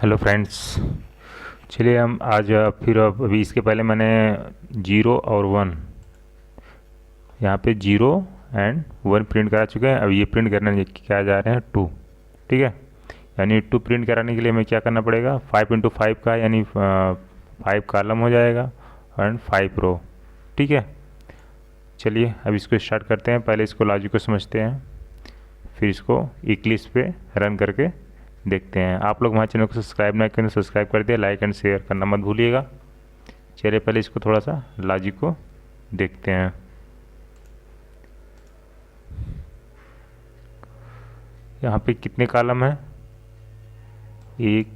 Hello friends. चलिए हम आज फिर अभी इसके पहले मैंने 0 और 1 यहाँ पे 0 और 1 प्रिंट करा चुके हैं। अब ये प्रिंट करने क्या जा रहे हैं 2। ठीक है, यानी 2 प्रिंट कराने के लिए हमें क्या करना पड़ेगा, 5 × 5 का यानी 5 कॉलम हो जाएगा एंड 5 रो। ठीक है, चलिए अब इसको स्टार्ट करते हैं। पहले इसको लॉजिक को समझते हैं, फिर इसको इक्लिप्स पे रन करके देखते हैं। आप लोग हमारे चैनल को सब्सक्राइब ना करें तो सब्सक्राइब कर दिया, लाइक एंड शेयर करना मत भूलिएगा। चलिए पहले इसको थोड़ा सा लॉजिक को देखते हैं। यहाँ पे कितने कॉलम हैं, 1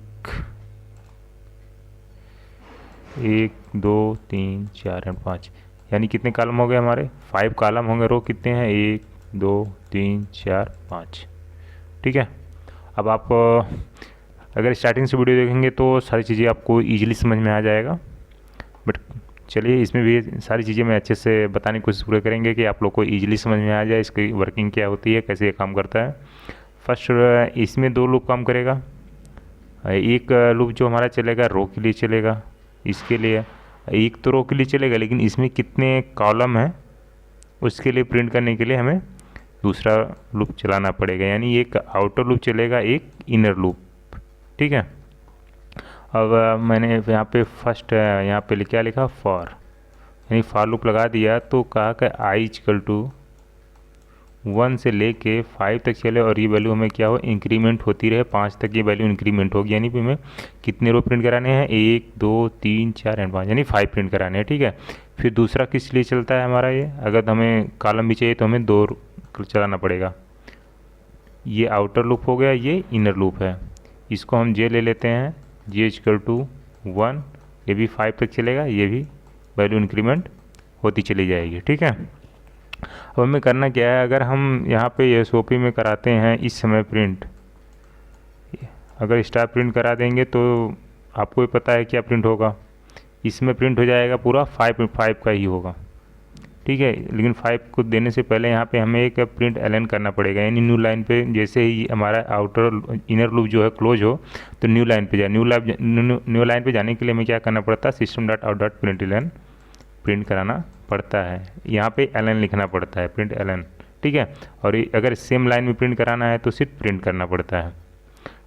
2 3 4 एंड 5, यानी कितने कॉलम हो गए हमारे, 5 कॉलम होंगे। रो कितने हैं, 1 2 3 4 5। ठीक है, अब आप अगर स्टार्टिंग से वीडियो देखेंगे तो सारी चीज़ें आपको ईजिली समझ में आ जाएगा। बट चलिए इसमें भी सारी चीज़ें मैं अच्छे से बताने की कोशिश पूरे करेंगे कि आप लोग को ईजिली समझ में आ जाए इसकी वर्किंग क्या होती है, कैसे ये काम करता है। फर्स्ट इसमें 2 लूप काम करेगा। एक लूप जो हमारा चलेगा रो के लिए चलेगा, इसके लिए एक तो रो के लिए चलेगा, लेकिन इसमें कितने कॉलम हैं उसके लिए प्रिंट करने के लिए हमें दूसरा लूप चलाना पड़ेगा, यानी एक आउटर लूप चलेगा, एक इनर लूप। ठीक है, अब मैंने यहाँ पे फर्स्ट यहाँ पे क्या लिखा, फॉर, यानी फॉर लूप लगा दिया तो कहा कि i = 1 से लेके 5 तक चले और ये वैल्यू हमें क्या हो, इंक्रीमेंट होती रहे, 5 तक ये वैल्यू इंक्रीमेंट होगी। यानी हमें कितने रो प्रिंट कराने हैं, 1 2 3 4 एंड 5, यानी 5 प्रिंट कराने हैं। ठीक है, फिर दूसरा किस लिए चलता है हमारा ये, अगर हमें कॉलम भी चाहिए तो हमें 2 चलाना पड़ेगा। ये आउटर लूप हो गया, ये इनर लूप है। इसको हम जे ले लेते हैं, j = 1, ये भी 5 तक चलेगा, ये भी वैल्यू इंक्रीमेंट होती चली जाएगी। ठीक है, अब हमें करना क्या है, अगर हम यहाँ पे SOP में कराते हैं इस समय प्रिंट, अगर स्टार प्रिंट करा देंगे तो आपको भी पता है क्या प्रिंट होगा, इसमें प्रिंट हो जाएगा पूरा 5 का ही होगा। ठीक है, लेकिन 5 को देने से पहले यहाँ पे हमें एक प्रिंट एलन करना पड़ेगा, यानी न्यू लाइन पे जैसे ही हमारा आउटर इनर लूप जो है क्लोज हो तो न्यू लाइन पे जाए। न्यू लाइन पे जाने के लिए हमें क्या करना पड़ता है, system.out.println प्रिंट कराना पड़ता है। यहाँ पे एलन लिखना पड़ता है, प्रिंट एलन। ठीक है, और अगर सेम लाइन में प्रिंट कराना है तो सिर्फ प्रिंट करना पड़ता है।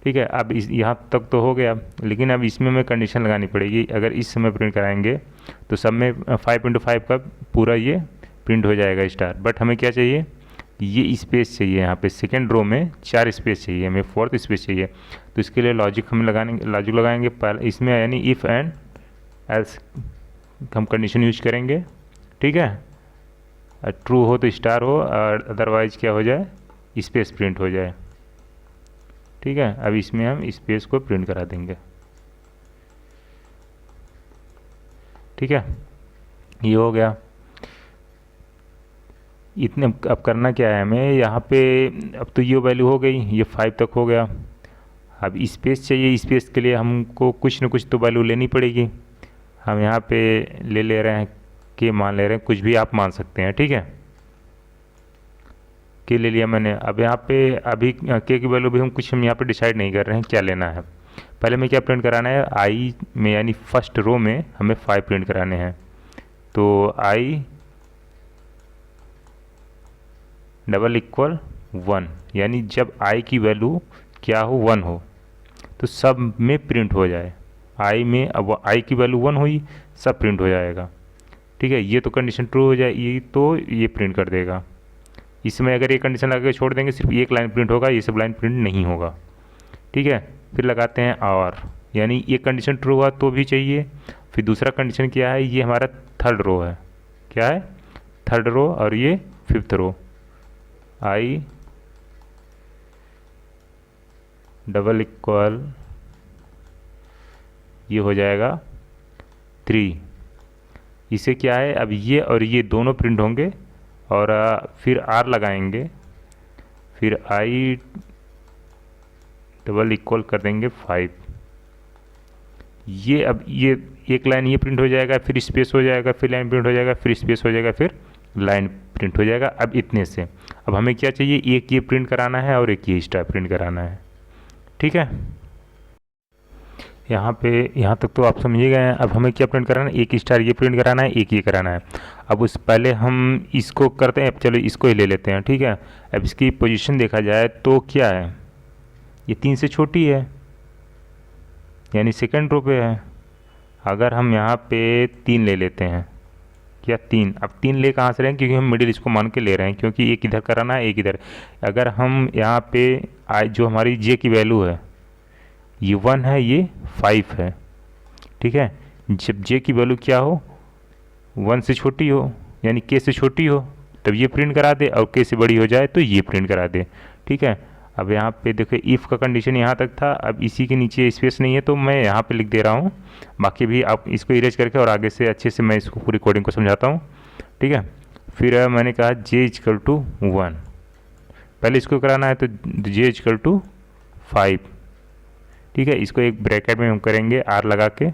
ठीक है, अब इस यहाँ तक तो हो गया, लेकिन अब इसमें हमें कंडीशन लगानी पड़ेगी। अगर इस समय प्रिंट कराएंगे तो सब में 5 × 5 का पूरा ये प्रिंट हो जाएगा स्टार। बट हमें क्या चाहिए, ये स्पेस चाहिए, यहाँ पे सेकेंड रो में 4 स्पेस चाहिए, हमें 4th स्पेस चाहिए। तो इसके लिए लॉजिक हम लगाएंगे पहले इसमें, यानी इफ़ एंड एल्स हम कंडीशन यूज करेंगे। ठीक है, ट्रू हो तो स्टार हो और अदरवाइज क्या हो जाए, स्पेस प्रिंट हो जाए। ठीक है, अब इसमें हम स्पेस को प्रिंट करा देंगे। ठीक है, ये हो गया। इतने अब करना क्या है हमें यहाँ पे, अब तो ये वैल्यू हो गई, ये 5 तक हो गया। अब स्पेस चाहिए, स्पेस के लिए हमको कुछ न कुछ तो वैल्यू लेनी पड़ेगी। हम यहाँ पे ले रहे हैं के, मान ले रहे हैं, कुछ भी आप मान सकते हैं। ठीक है, के ले लिया मैंने। अब यहाँ पे अभी के की वैल्यू भी हम यहाँ पे डिसाइड नहीं कर रहे हैं क्या लेना है। पहले में क्या प्रिंट कराना है, आई में यानी फर्स्ट रो में हमें 5 प्रिंट कराने हैं। तो i = 1, यानी जब i की वैल्यू क्या हो, 1 हो, तो सब में प्रिंट हो जाए। i में अब i की वैल्यू 1 हुई, सब प्रिंट हो जाएगा। ठीक है, ये तो कंडीशन ट्रू हो जाए, ये तो ये प्रिंट कर देगा। इसमें अगर ये कंडीशन लगा के छोड़ देंगे सिर्फ एक लाइन प्रिंट होगा, ये सब लाइन प्रिंट नहीं होगा। ठीक है, फिर लगाते हैं और, यानी ये कंडीशन ट्रू हुआ तो भी चाहिए। फिर दूसरा कंडीशन क्या है, ये हमारा 3rd रो है, क्या है 3rd रो, और ये 5th रो। i = ये हो जाएगा 3। इसे क्या है, अब ये और ये दोनों प्रिंट होंगे और फिर r लगाएंगे, फिर i = कर देंगे 5। ये अब ये एक लाइन ये प्रिंट हो जाएगा, फिर स्पेस हो जाएगा, फिर लाइन प्रिंट हो जाएगा, फिर स्पेस हो जाएगा, फिर लाइन प्रिंट हो जाएगा। अब इतने से अब हमें क्या चाहिए, एक ये प्रिंट कराना है और एक ये स्टार प्रिंट कराना है। ठीक है, यहाँ तक तो आप समझे गए हैं। अब हमें क्या प्रिंट कराना है, एक स्टार ये प्रिंट कराना है, एक ये कराना है। अब उस पहले हम इसको करते हैं, अब चलो इसको ही ले लेते हैं, ठीक है। अब इसकी पोजीशन देखा जाए तो क्या है, ये 3 से छोटी है, यानी सेकंड रो पे है। अगर हम यहाँ पे 3 ले लेते हैं, क्या 3, अब 3 ले कहाँ से रहे हैं, क्योंकि हम मिडिल इसको मान के ले रहे हैं, क्योंकि एक इधर कराना है एक इधर। अगर हम यहाँ पे जो हमारी जे की वैल्यू है ये 1 है, ये 5 है, ठीक है। जब जे की वैल्यू क्या हो, 1 से छोटी हो, यानी के से छोटी हो, तब ये प्रिंट करा दे, और के से बड़ी हो जाए तो ये प्रिंट करा दे, ठीक है। अब यहाँ पे देखो इफ़ का कंडीशन यहाँ तक था, अब इसी के नीचे स्पेस नहीं है तो मैं यहाँ पे लिख दे रहा हूँ। बाकी भी आप इसको इरेज करके और आगे से अच्छे से मैं इसको पूरी कोडिंग को समझाता हूँ, ठीक है। फिर मैंने कहा जे इक्वल टू 1, पहले इसको कराना है तो जे इक्वल टू 5, ठीक है। इसको एक ब्रैकेट में हम करेंगे आर लगा के,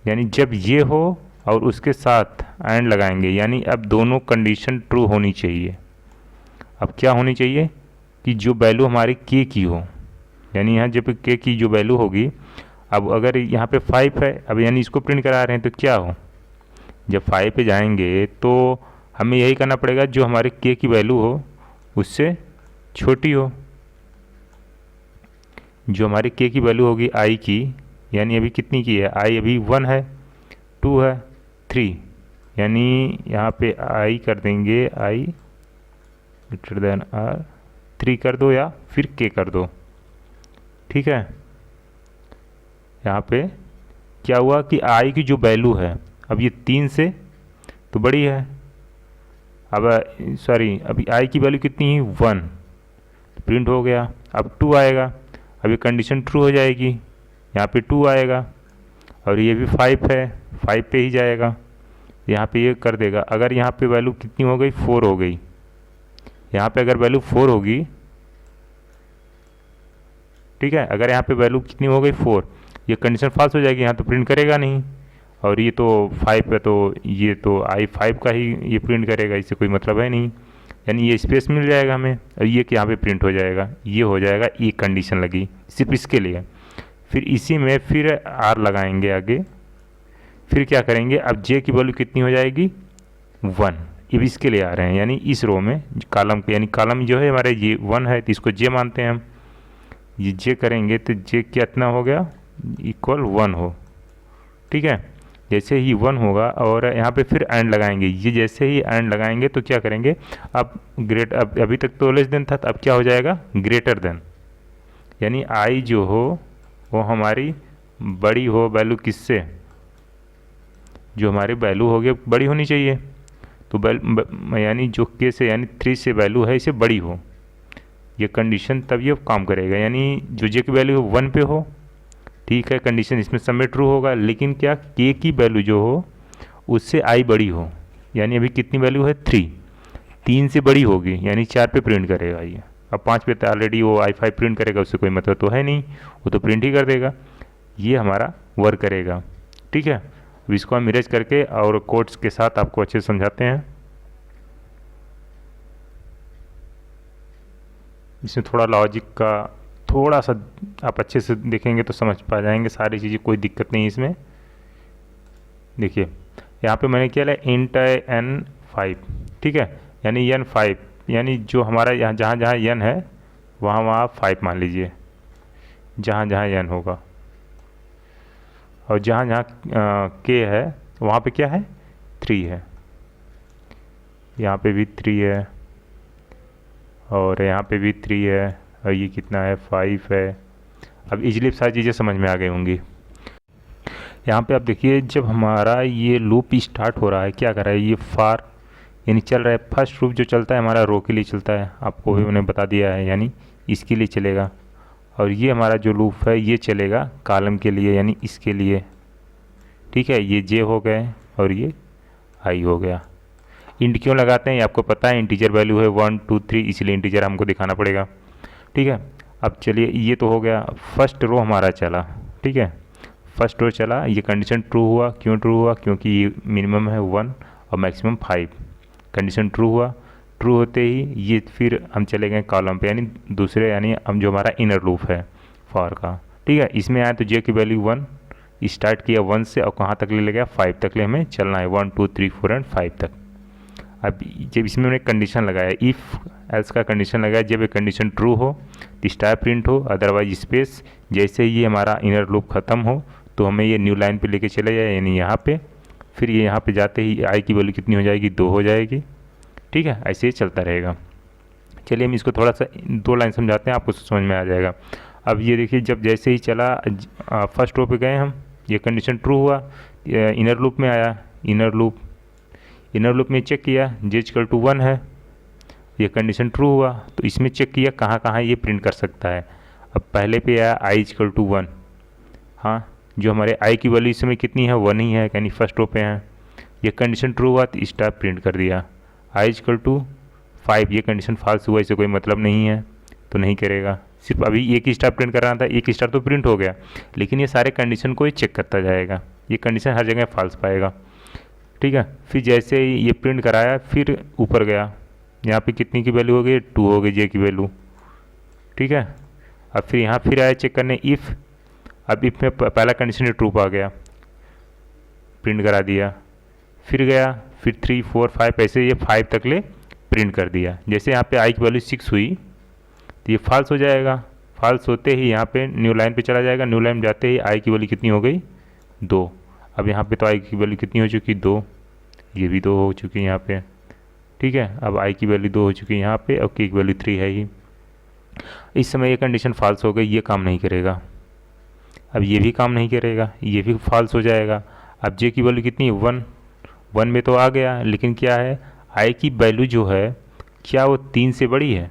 यानी जब ये हो और उसके साथ एंड लगाएंगे, यानी अब दोनों कंडीशन ट्रू होनी चाहिए। अब क्या होनी चाहिए कि जो वैल्यू हमारी के की हो, यानी यहाँ जब के की जो वैल्यू होगी, अब अगर यहाँ पे 5 है, अब यानी इसको प्रिंट करा रहे हैं तो क्या हो, जब 5 पे जाएंगे तो हमें यही करना पड़ेगा जो हमारे के की वैल्यू हो उससे छोटी हो। जो हमारी के की वैल्यू होगी आई की, यानी अभी कितनी की है, आई अभी 1 है, 2 है, 3, यानी यहाँ पे आई कर देंगे, आई ग्रेटर देन आर 3 कर दो या फिर के कर दो, ठीक है। यहाँ पे क्या हुआ कि आई की जो वैल्यू है, अब ये 3 से तो बड़ी है, अब सॉरी अभी आई की वैल्यू कितनी है 1, तो प्रिंट हो गया। अब 2 आएगा, अब ये कंडीशन ट्रू हो जाएगी, यहाँ पे 2 आएगा, और ये भी 5 है, 5 पे ही जाएगा, यहाँ पे ये कर देगा। अगर यहाँ पे वैल्यू कितनी हो गई, 4 हो गई, यहाँ पे अगर वैल्यू 4 होगी, ठीक है, अगर यहाँ पे वैल्यू कितनी हो गई 4, ये कंडीशन फॉल्स हो जाएगी, यहाँ तो प्रिंट करेगा नहीं। और ये तो 5 है तो ये तो आई 5 का ही ये प्रिंट करेगा, इससे कोई मतलब है नहीं, यानी ये स्पेस मिल जाएगा हमें, और ये कि यहाँ पे प्रिंट हो जाएगा, ये हो जाएगा, ये कंडीशन लगी सिर्फ इसके लिए। फिर इसी में फिर आर लगाएंगे आगे, फिर क्या करेंगे, अब जे की वैल्यू कितनी हो जाएगी 1, ये भी इसके लिए आ रहे हैं, यानी इस रो में कॉलम के, यानी कॉलम जो है हमारे ये 1 है तो इसको जे मानते हैं हम, ये जे करेंगे तो जे कितना हो गया, इक्वल 1 हो, ठीक है। जैसे ही 1 होगा और यहाँ पे फिर एंड लगाएंगे, ये जैसे ही एंड लगाएंगे तो क्या करेंगे, अब अब अभी तक तो लेस देन था, तो अब क्या हो जाएगा ग्रेटर देन, यानी आई जो हो वो हमारी बड़ी हो वैल्यू किससे, जो हमारी वैल्यू होगी बड़ी होनी चाहिए, तो यानी जो के से यानी 3 से वैल्यू है इसे बड़ी हो, ये कंडीशन तब ये काम करेगा, यानी जो जे की वैल्यू 1 पे हो, ठीक है, कंडीशन इसमें सब में ट्रू होगा, लेकिन क्या के की वैल्यू जो हो उससे आई बड़ी हो, यानी अभी कितनी वैल्यू है 3, 3 से बड़ी होगी, यानी 4 पे प्रिंट करेगा ये। अब 5 पे तो ऑलरेडी वो आई 5 प्रिंट करेगा, उससे कोई मतलब तो है नहीं, वो तो प्रिंट ही कर देगा, ये हमारा वर्क करेगा, ठीक है। अब इसको हम इरेज करके और कोड्स के साथ आपको अच्छे से समझाते हैं। इसमें थोड़ा लॉजिक का थोड़ा सा आप अच्छे से देखेंगे तो समझ पा जाएंगे सारी चीज़ें, कोई दिक्कत नहीं इसमें। देखिए यहाँ पे मैंने क्या है इंट n5, ठीक है, यानी n5, यानी जो हमारा यहाँ जहाँ जहाँ n है वहाँ वहाँ 5 मान लीजिए, जहाँ जहाँ n होगा, और जहाँ जहाँ k है वहाँ पे क्या है 3 है, यहाँ पे भी 3 है, और यहाँ पे भी 3 है, और ये कितना है 5 है। अब इजली सारी चीज़ें समझ में आ गई होंगी। यहाँ पे आप देखिए जब हमारा ये लूप स्टार्ट हो रहा है, क्या कर रहा है, ये फार यानी चल रहा है, फर्स्ट लूप जो चलता है हमारा रो के लिए चलता है, आपको भी उन्हें बता दिया है, यानी इसके लिए चलेगा। और ये हमारा जो लूप है ये चलेगा कॉलम के लिए, यानी इसके लिए, ठीक है। ये जे हो गए और ये आई हो गया। इंट क्यों लगाते हैं ये आपको पता है, इंटीजर वैल्यू है 1 2 3, इसलिए इंटीजर हमको दिखाना पड़ेगा, ठीक है। अब चलिए ये तो हो गया, फर्स्ट रो हमारा चला, ठीक है, फर्स्ट रो चला, ये कंडीशन ट्रू हुआ, क्यों ट्रू हुआ, क्योंकि ये मिनिमम है 1 और मैक्सिमम 5, कंडीशन ट्रू हुआ। ट्रू होते ही ये फिर हम चले गए कॉलम पे, यानी दूसरे, यानी हम जो हमारा इनर लूप है फॉर का, ठीक है। इसमें आया तो जे की वैल्यू 1 स्टार्ट किया 1 से और कहाँ तक ले गया 5 तक ले हमें चलना है, 1 2 3 4 एंड 5 तक। अब जब इसमें मैंने कंडीशन लगाया, इफ़ एल्स का कंडीशन लगाया, जब ये कंडीशन ट्रू हो तो स्टार प्रिंट हो, अदरवाइज स्पेस। जैसे ही ये हमारा इनर लूप ख़त्म हो तो हमें ये न्यू लाइन पे लेके चले जाए, यानी यहाँ पे। फिर ये यहाँ पे जाते ही आई की वैल्यू कितनी हो जाएगी, 2 हो जाएगी। ठीक है, ऐसे ही चलता रहेगा। चलिए हम इसको थोड़ा सा 2 लाइन समझाते हैं, आपको समझ में आ जाएगा। अब ये देखिए, जब जैसे ही चला फर्स्ट रो पे गए हम, ये कंडीशन ट्रू हुआ, इनर लूप में आया, इनर लूप में चेक किया जे इक्वल टू 1 है, ये कंडीशन ट्रू हुआ, तो इसमें चेक किया कहाँ कहाँ ये प्रिंट कर सकता है। अब पहले पे आया आई इक्वल टू 1, हाँ जो हमारे आई की वैल्यू इस समय कितनी है 1 ही है, यानी फर्स्ट रो पे है। ये कंडीशन ट्रू हुआ तो स्टार प्रिंट कर दिया। आई इक्वल टू 5, ये कंडीशन फॉल्स हुआ, इसे कोई मतलब नहीं है तो नहीं करेगा। सिर्फ अभी एक ही स्टार प्रिंट कर रहा था, एक स्टार तो प्रिंट हो गया, लेकिन ये सारे कंडीशन को ही चेक करता जाएगा, ये कंडीशन हर जगह फॉल्स पाएगा। ठीक है, फिर जैसे ही ये प्रिंट कराया फिर ऊपर गया, यहाँ पे कितनी की वैल्यू हो गई 2 हो गई जे की वैल्यू। ठीक है, अब फिर यहाँ फिर आया चेक करने इफ़, अब इफ़ में पहला कंडीशन ट्रू आ गया, प्रिंट करा दिया, फिर गया, फिर 3 4 5 ऐसे ये 5 तक ले प्रिंट कर दिया। जैसे यहाँ पे आई की वैल्यू 6 हुई तो ये फॉल्स हो जाएगा, फॉल्स होते ही यहाँ पे न्यू लाइन पे चला जाएगा, न्यू लाइन जाते ही आई की वैल्यू कितनी हो गई 2। अब यहाँ पे तो आई की वैल्यू कितनी हो चुकी 2, ये भी 2 हो चुकी है यहाँ पे। ठीक है, अब आई की वैल्यू 2 हो चुकी है यहाँ पे, और के की वैल्यू 3 है ही। इस समय ये कंडीशन फॉल्स हो गई, ये काम नहीं करेगा। अब ये भी काम नहीं करेगा, ये भी फॉल्स हो जाएगा। अब जे की वैल्यू कितनी 1 में तो आ गया, लेकिन क्या है आई की वैल्यू जो है क्या वो 3 से बड़ी है,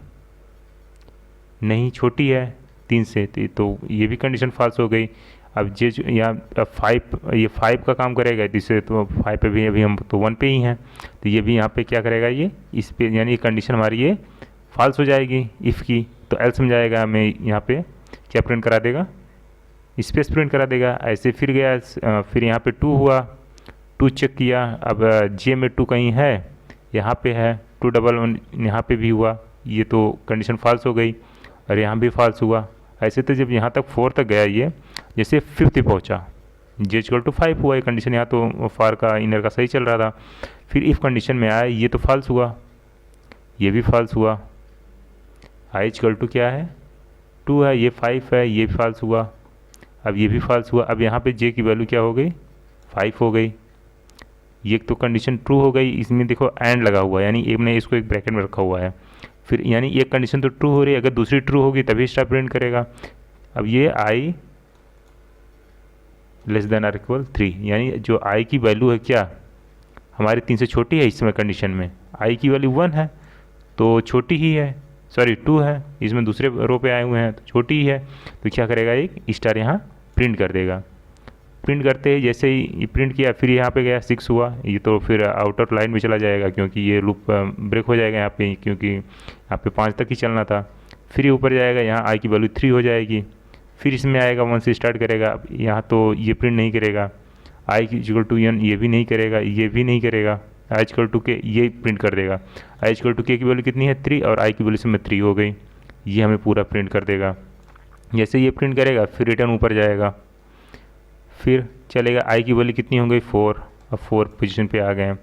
नहीं छोटी है 3 से, तो ये भी कंडीशन फॉल्स हो गई। अब जे यहाँ 5, ये 5 का काम करेगा, इससे तो 5 पे भी अभी हम तो 1 पे ही हैं, तो ये भी यहाँ पे क्या करेगा ये इस पे, यानी ये कंडीशन हमारी ये फॉल्स हो जाएगी इफ़ की। तो एल समझाएगा हमें, यहाँ पे क्या प्रिंट करा देगा, स्पेस प्रिंट करा देगा। ऐसे फिर गया, फिर यहाँ पे 2 हुआ, 2 चेक किया, अब जे में 2 कहीं है, यहाँ पे है 2 डबल 1, यहाँ पे भी हुआ, ये तो कंडीशन फॉल्स हो गई, और यहाँ भी फॉल्स हुआ। ऐसे तो जब यहाँ तक 4 तक गया, ये जैसे 5th पे पहुँचा, जे इक्वल टू 5 हुआ, ये कंडीशन यहाँ तो फार का इनर का सही चल रहा था। फिर इफ़ कंडीशन में आया, ये तो फॉल्स हुआ, ये भी फॉल्स हुआ। आई इक्वल टू क्या है 2 है, ये 5 है, ये भी फॉल्स हुआ, अब ये भी फॉल्स हुआ। अब यहाँ पे जे की वैल्यू क्या हो गई 5 हो गई, ये तो कंडीशन ट्रू हो गई। इसमें देखो एंड लगा हुआ है, यानी एक ने इसको एक ब्रैकेट में रखा हुआ है। फिर यानी एक कंडीशन तो ट्रू हो रही है, अगर दूसरी ट्रू होगी तभी स्टार प्रिंट करेगा। अब ये आई लेस देन आर इक्वल 3, यानी जो आई की वैल्यू है क्या हमारी 3 से छोटी है, इस समय कंडीशन में आई की वैल्यू 1 है तो छोटी ही है, सॉरी 2 है, इसमें दूसरे रो पे आए हुए हैं तो छोटी ही है, तो क्या करेगा एक स्टार यहाँ प्रिंट कर देगा। प्रिंट करते ही जैसे ही ये प्रिंट किया, फिर यहाँ पे गया 6 हुआ, ये तो फिर आउट ऑफ लाइन में चला जाएगा, क्योंकि ये लूप ब्रेक हो जाएगा यहाँ पे, क्योंकि यहाँ पे 5 तक ही चलना था। फिर ये ऊपर जाएगा, यहाँ आई की वैल्यू 3 हो जाएगी, फिर इसमें आएगा 1 से स्टार्ट करेगा। अब यहाँ तो ये प्रिंट नहीं करेगा, आई की इक्वल टू n, ये भी नहीं करेगा, ये भी नहीं करेगा, आई इक्वल टू के ये प्रिंट कर देगा। आई इक्वल टू के की वैल्यू कितनी है 3, और आई की वैल्यू से में 3 हो गई, ये हमें पूरा प्रिंट कर देगा। जैसे ये प्रिंट करेगा फिर रिटर्न ऊपर जाएगा, फिर चलेगा आई की वैल्यू कितनी हो गई 4, अब 4 पोजीशन पे आ गए।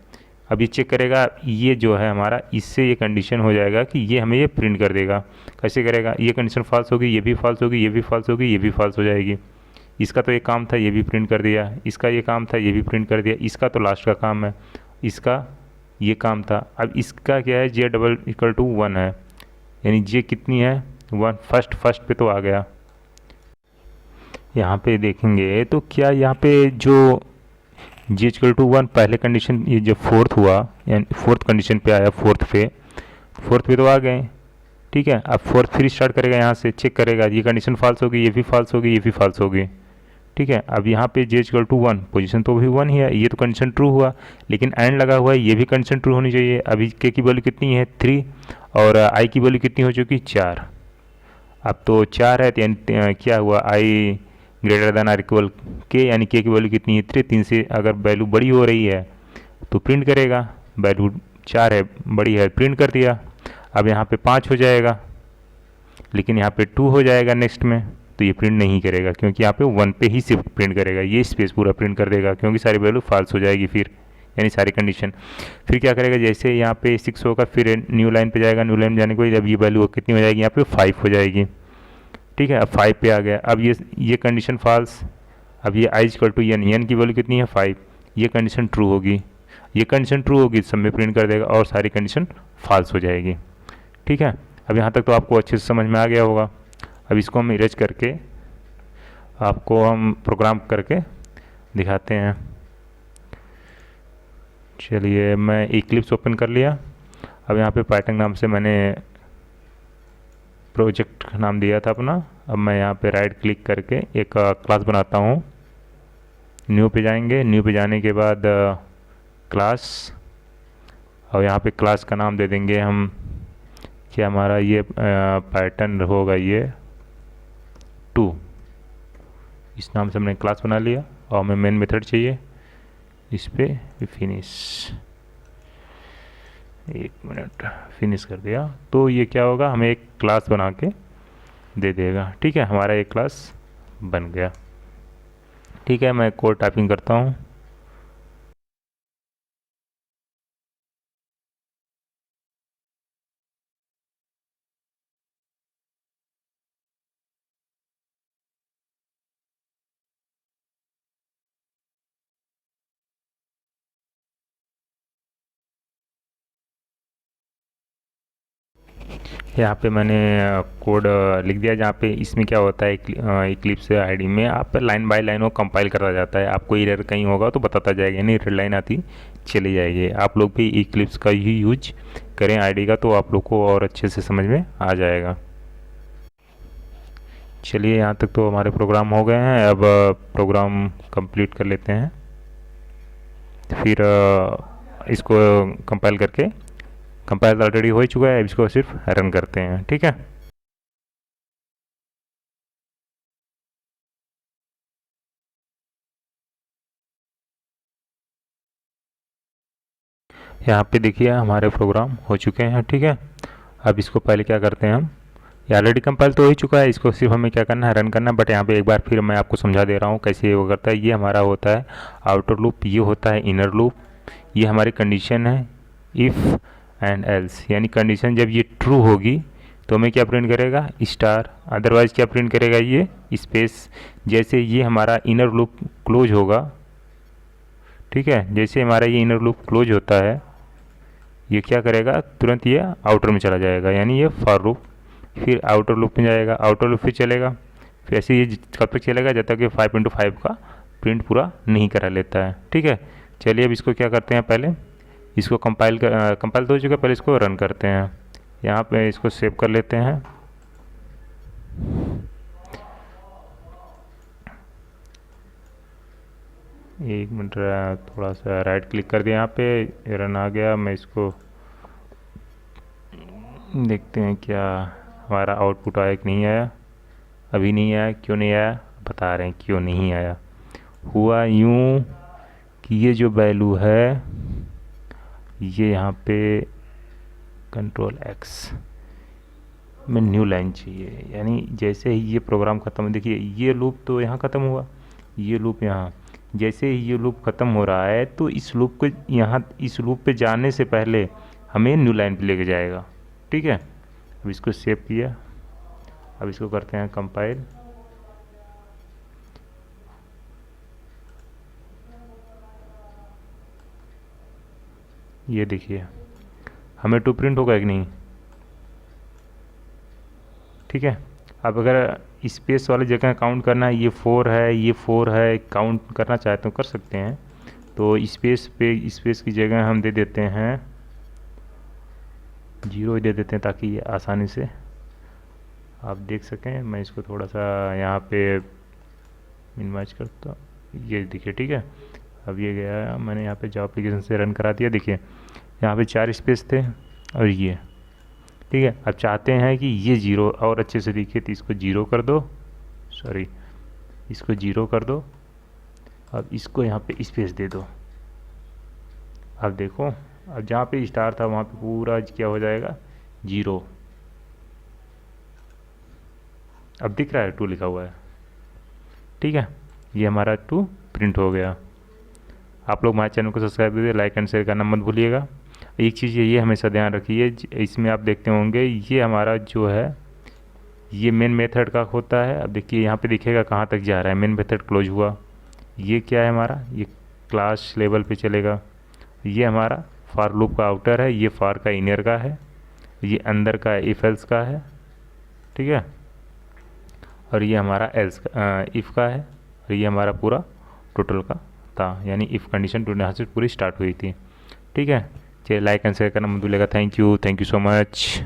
अब ये चेक करेगा, ये जो है हमारा, इससे ये कंडीशन हो जाएगा कि ये हमें ये प्रिंट कर देगा। कैसे करेगा, ये कंडीशन फॉल्स होगी, ये भी फॉल्स होगी, ये भी फॉल्स होगी, ये भी फॉल्स हो जाएगी। इसका तो ये काम था, ये भी प्रिंट कर दिया, इसका ये काम था, ये भी प्रिंट कर दिया, इसका तो लास्ट का काम है, इसका ये काम था। अब इसका क्या है, जे डबल इक्वल टू 1 है, यानी जे कितनी है 1, फर्स्ट पे तो आ गया। यहाँ पे देखेंगे तो क्या यहाँ पे जो जे इक्वल टू 1 पहले कंडीशन, ये जो 4th हुआ, यानी 4th कंडीशन पे आया, 4th पे तो आ गए। ठीक है, अब 4th फिर स्टार्ट करेगा, यहाँ से चेक करेगा, ये कंडीशन फॉल्स होगी, ये भी फॉल्स होगी, ये भी फॉल्स होगी। ठीक है, अब यहाँ पे जे इक्वल टू 1, पोजीशन तो भी 1 ही है, ये तो कंडीशन ट्रू हुआ, लेकिन एंड लगा हुआ है, ये भी कंडीशन ट्रू होनी चाहिए। अभी के की वैल्यू कितनी है 3, और आई की वैल्यू कितनी हो चुकी 4। अब तो 4 है, तो यानी क्या हुआ, आई ग्रेटर देन आर इक्वल के, यानी के की वैल्यू कितनी है 3, 3 से अगर वैल्यू बड़ी हो रही है तो प्रिंट करेगा, वैल्यू 4 है, बड़ी है, प्रिंट कर दिया। अब यहाँ पे 5 हो जाएगा, लेकिन यहाँ पे 2 हो जाएगा नेक्स्ट में, तो ये प्रिंट नहीं करेगा, क्योंकि यहाँ पे 1 पे ही सिर्फ प्रिंट करेगा, ये स्पेस पूरा प्रिंट कर देगा, क्योंकि सारी वैल्यू फॉल्स हो जाएगी फिर, यानी सारी कंडीशन। फिर क्या करेगा, जैसे यहाँ पे 6 होगा फिर न्यू लाइन पे जाएगा, न्यू लाइन में जाने के बाद जब ये वैल्यू कितनी हो जाएगी, यहाँ पे 5 हो जाएगी। ठीक है, अब 5 पे आ गया, अब ये कंडीशन फॉल्स। अब ये आई इक्वल टू एन की वैल्यू कितनी है 5, ये कंडीशन ट्रू होगी, ये कंडीशन ट्रू होगी सब में प्रिंट कर देगा और सारी कंडीशन फॉल्स हो जाएगी। ठीक है, अब यहाँ तक तो आपको अच्छे से समझ में आ गया होगा। अब इसको हम इरेज करके आपको हम प्रोग्राम करके दिखाते हैं। चलिए, मैं इक्लिप्स ओपन कर लिया। अब यहाँ पे पाइथन नाम से मैंने प्रोजेक्ट का नाम दिया था अपना। अब मैं यहाँ पे राइट क्लिक करके एक क्लास बनाता हूँ। न्यू पे जाएंगे, न्यू पे जाने के बाद क्लास, और यहाँ पे क्लास का नाम दे देंगे हम, क्या हमारा ये पैटर्न होगा ये 2, इस नाम से हमने क्लास बना लिया। और हमें मेन मेथड चाहिए, इस पे फिनिश, 1 मिनट, फिनिश कर दिया। तो ये क्या होगा, हमें एक क्लास बना के दे देगा। ठीक है, हमारा एक क्लास बन गया। ठीक है, मैं कोड टाइपिंग करता हूँ। यहाँ पे मैंने कोड लिख दिया, जहाँ पे इसमें क्या होता है, इक्लिप्स आईडी में आप लाइन बाय लाइन वो कंपाइल करता जाता है। आपको एरर कहीं होगा तो बताता जाएगा, यानी रेड लाइन आती चली जाएगी। आप लोग भी इक्लिप्स का ही यूज करें आईडी का, तो आप लोग को और अच्छे से समझ में आ जाएगा। चलिए, यहाँ तक तो हमारे प्रोग्राम हो गए हैं। अब प्रोग्राम कंप्लीट कर लेते हैं, फिर इसको कंपाइल करके, कंपाइल ऑलरेडी हो ही चुका है, अब इसको सिर्फ रन करते हैं। ठीक है, यहाँ पे देखिए हमारे प्रोग्राम हो चुके हैं। ठीक है, अब इसको पहले क्या करते हैं हम, ये ऑलरेडी कंपाइल तो हो ही चुका है, इसको सिर्फ हमें क्या करना है, रन करना है। बट यहाँ पे एक बार फिर मैं आपको समझा दे रहा हूँ कैसे वो करता है। ये हमारा होता है आउटर लूप, ये होता है इनर लूप, ये हमारी कंडीशन है इफ़ एंड एल्स, यानी कंडीशन जब ये ट्रू होगी तो हमें क्या प्रिंट करेगा, स्टार, अदरवाइज क्या प्रिंट करेगा, ये स्पेस। जैसे ये हमारा इनर लूप क्लोज होगा, ठीक है, जैसे हमारा ये इनर लूप क्लोज होता है, ये क्या करेगा, तुरंत ये आउटर में चला जाएगा, यानी ये फॉर लूप, फिर आउटर लूप में जाएगा, आउटर लूप फिर चलेगा, फिर ऐसे ये कब तक चलेगा जब तक कि 5 × 5 का प्रिंट पूरा नहीं करा लेता है। ठीक है, चलिए अब इसको क्या करते हैं, पहले इसको कंपाइल तो हो चुका है, पहले इसको रन करते हैं। यहाँ पे इसको सेव कर लेते हैं। एक मिनट, थोड़ा सा राइट क्लिक कर दिया, यहाँ पे रन आ गया। मैं इसको देखते हैं क्या हमारा आउटपुट आया कि नहीं आया। अभी नहीं आया, क्यों नहीं आया, बता रहे हैं क्यों नहीं आया। हुआ यूँ कि ये जो वैल्यू है ये यहाँ पे Ctrl+X में न्यू लाइन चाहिए, यानी जैसे ही ये प्रोग्राम ख़त्म, देखिए ये लूप तो यहाँ ख़त्म हुआ, ये लूप यहाँ, जैसे ही ये लूप ख़त्म हो रहा है तो इस लूप को यहाँ, इस लूप पे जाने से पहले हमें न्यू लाइन पे लेके जाएगा। ठीक है, अब इसको सेव किया, अब इसको करते हैं कंपाइल। ये देखिए हमें 2 प्रिंट होगा कि नहीं। ठीक है, अब अगर स्पेस वाली जगह काउंट करना है, ये 4 है, ये 4 है, काउंट करना चाहते हो कर सकते हैं। तो स्पेस पे, स्पेस की जगह हम दे देते हैं 0 दे देते हैं, ताकि ये आसानी से आप देख सकें। मैं इसको थोड़ा सा यहाँ पे मिनिमाइज करता हूँ, ये देखिए। ठीक है, अब ये गया, मैंने यहाँ पे जॉब एप्लीकेशन से रन करा दिया। देखिए यहाँ पे 4 स्पेस थे और ये, ठीक है। अब चाहते हैं कि ये 0 और अच्छे से दिखे, तो इसको 0 कर दो, सॉरी इसको 0 कर दो। अब इसको यहाँ पे स्पेस दे दो। अब देखो, अब जहाँ पे स्टार था वहाँ पे पूरा क्या हो जाएगा, 0। अब दिख रहा है 2 लिखा हुआ है, ठीक है। ये हमारा 2 प्रिंट हो गया। आप लोग हमारे चैनल को सब्सक्राइब कीजिए, लाइक एंड शेयर करना मत भूलिएगा। एक चीज़ ये हमेशा ध्यान रखिए, इसमें आप देखते होंगे ये हमारा जो है ये मेन मेथड का होता है। अब देखिए यहाँ पे दिखेगा कहाँ तक जा रहा है, मेन मेथड क्लोज हुआ। ये क्या है हमारा, ये क्लास लेवल पे चलेगा। ये हमारा फॉर लूप का आउटर है, ये फॉर का इनर का है, ये अंदर का इफ एल्स का है, ठीक है। और ये हमारा एल्स इफ़ का है, और ये हमारा पूरा टोटल का था, यानी इफ़ कंडीशन यहाँ से पूरी स्टार्ट हुई थी, ठीक है। चलिए लाइक एंड शेयर करना मत भूलिएगा। Thank you so much.